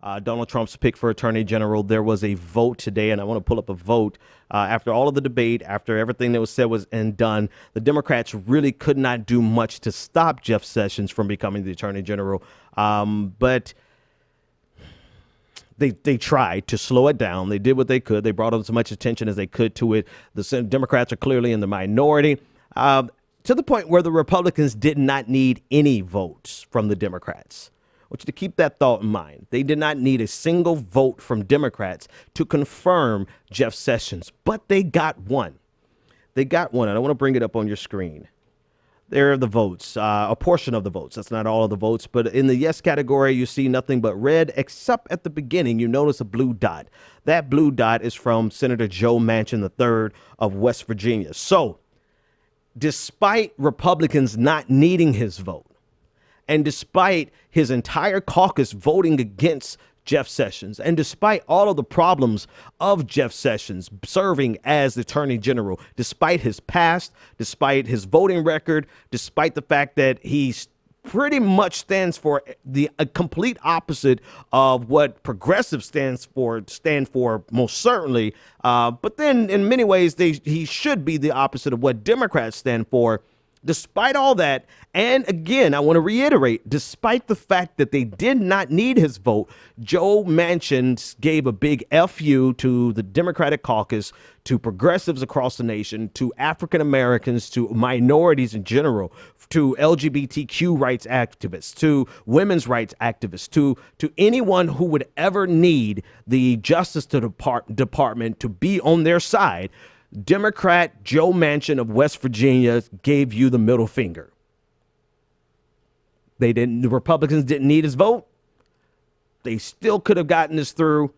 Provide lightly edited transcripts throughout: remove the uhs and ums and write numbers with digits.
Donald Trump's pick for attorney general. There was a vote today, and I want to pull up a vote. After all of the debate, after everything that was said was and done, the Democrats really could not do much to stop Jeff Sessions from becoming the attorney general. But they tried to slow it down. They did what they could. They brought as much attention as they could to it. The Democrats are clearly in the minority, to the point where the Republicans did not need any votes from the Democrats. I want you to keep that thought in mind. They did not need a single vote from Democrats to confirm Jeff Sessions, but they got one. They got one, and I want to bring it up on your screen. There are the votes, a portion of the votes. That's not all of the votes, but in the yes category, you see nothing but red, except at the beginning, you notice a blue dot. That blue dot is from Senator Joe Manchin III of West Virginia. So, despite Republicans not needing his vote, and despite his entire caucus voting against Jeff Sessions, and despite all of the problems of Jeff Sessions serving as the attorney general, despite his past, despite his voting record, despite the fact that he's pretty much stands for a complete opposite of what progressive stand for most certainly. But then in many ways, he should be the opposite of what Democrats stand for. Despite all that, and again, I want to reiterate, despite the fact that they did not need his vote, Joe Manchin gave a big FU to the Democratic caucus, to progressives across the nation, to African Americans, to minorities in general, to LGBTQ rights activists, to women's rights activists, to anyone who would ever need the Justice Department to be on their side. Democrat Joe Manchin of West Virginia gave you the middle finger. The Republicans didn't need his vote. They still could have gotten this through,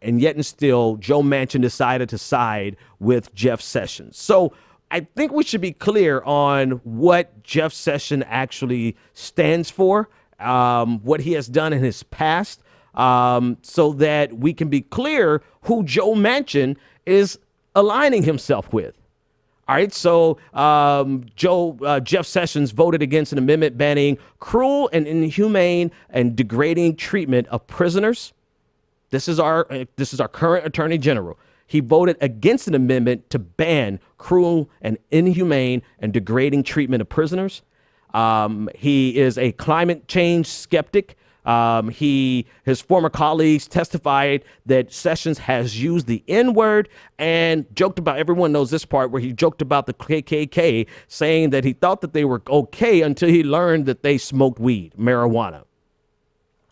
and yet and still, Joe Manchin decided to side with Jeff Sessions. So I think we should be clear on what Jeff Sessions actually stands for, what he has done in his past, so that we can be clear who Joe Manchin is aligning himself with. All right, so Jeff Sessions voted against an amendment banning cruel and inhumane and degrading treatment of prisoners. This is our current attorney general. He voted against an amendment to ban cruel and inhumane and degrading treatment of prisoners. He is a climate change skeptic. His former colleagues testified that Sessions has used the N-word and joked about, everyone knows this part, where he joked about the KKK, saying that he thought that they were okay until he learned that they smoked weed, marijuana.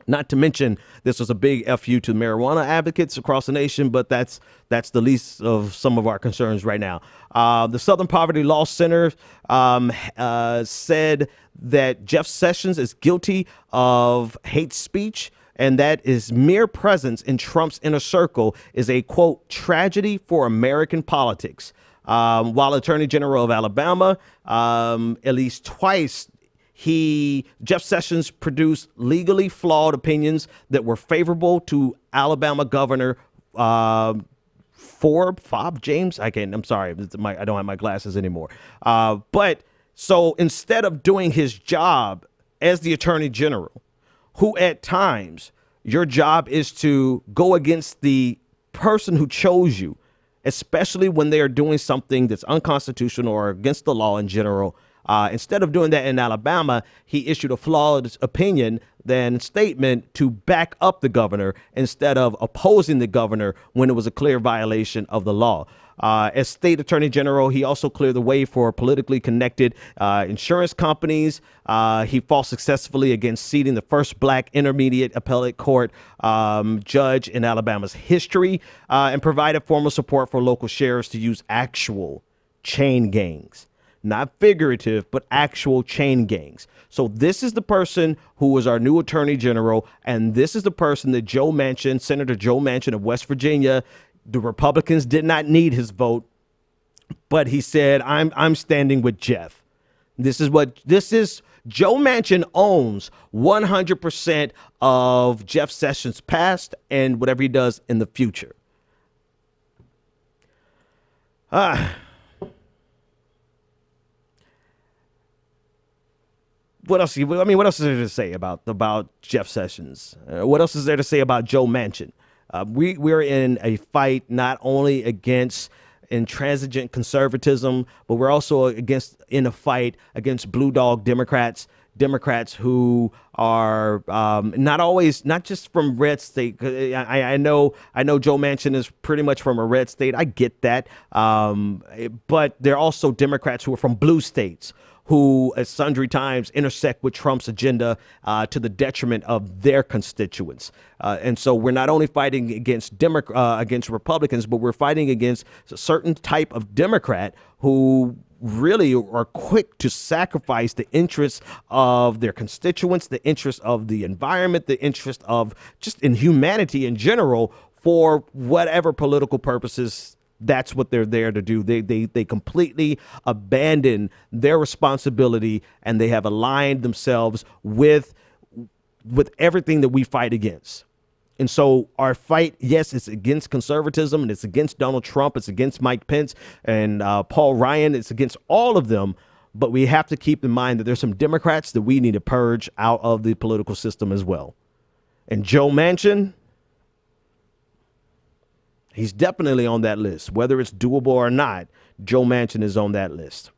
Not to mention, this was a big FU to marijuana advocates across the nation, but that's the least of some of our concerns right now. The Southern Poverty Law Center said that Jeff Sessions is guilty of hate speech, and that his mere presence in Trump's inner circle is a, quote, tragedy for American politics. While Attorney General of Alabama, at least twice, Jeff Sessions produced legally flawed opinions that were favorable to Alabama Governor Fob James. I'm sorry, I don't have my glasses anymore. But so instead of doing his job as the attorney general, who at times your job is to go against the person who chose you, especially when they are doing something that's unconstitutional or against the law in general. Instead of doing that in Alabama, he issued a flawed opinion, then statement to back up the governor instead of opposing the governor when it was a clear violation of the law. As state attorney general, he also cleared the way for politically connected insurance companies. He fought successfully against seating the first black intermediate appellate court judge in Alabama's history, and provided formal support for local sheriffs to use actual chain gangs. Not figurative, but actual chain gangs. So this is the person who is our new attorney general, and this is the person that Senator Joe Manchin of West Virginia, the Republicans did not need his vote, but he said, I'm standing with Jeff. This is Joe Manchin owns 100% of Jeff Sessions' past and whatever he does in the future. what else? I mean, what else is there to say about Jeff Sessions? What else is there to say about Joe Manchin? We're in a fight not only against intransigent conservatism, but we're also in a fight against blue dog Democrats who are not just from red state. I know Joe Manchin is pretty much from a red state. I get that. But there are also Democrats who are from blue states who at sundry times intersect with Trump's agenda to the detriment of their constituents. And so we're not only fighting against Republicans, but we're fighting against a certain type of Democrat who really are quick to sacrifice the interests of their constituents, the interests of the environment, the interest of just in humanity in general for whatever political purposes. That's what they're there to do. They completely abandon their responsibility, and they have aligned themselves with everything that we fight against. And so our fight, yes, it's against conservatism, and it's against Donald Trump. It's against Mike Pence and Paul Ryan. It's against all of them. But we have to keep in mind that there's some Democrats that we need to purge out of the political system as well. And Joe Manchin, he's definitely on that list. Whether it's doable or not, Joe Manchin is on that list.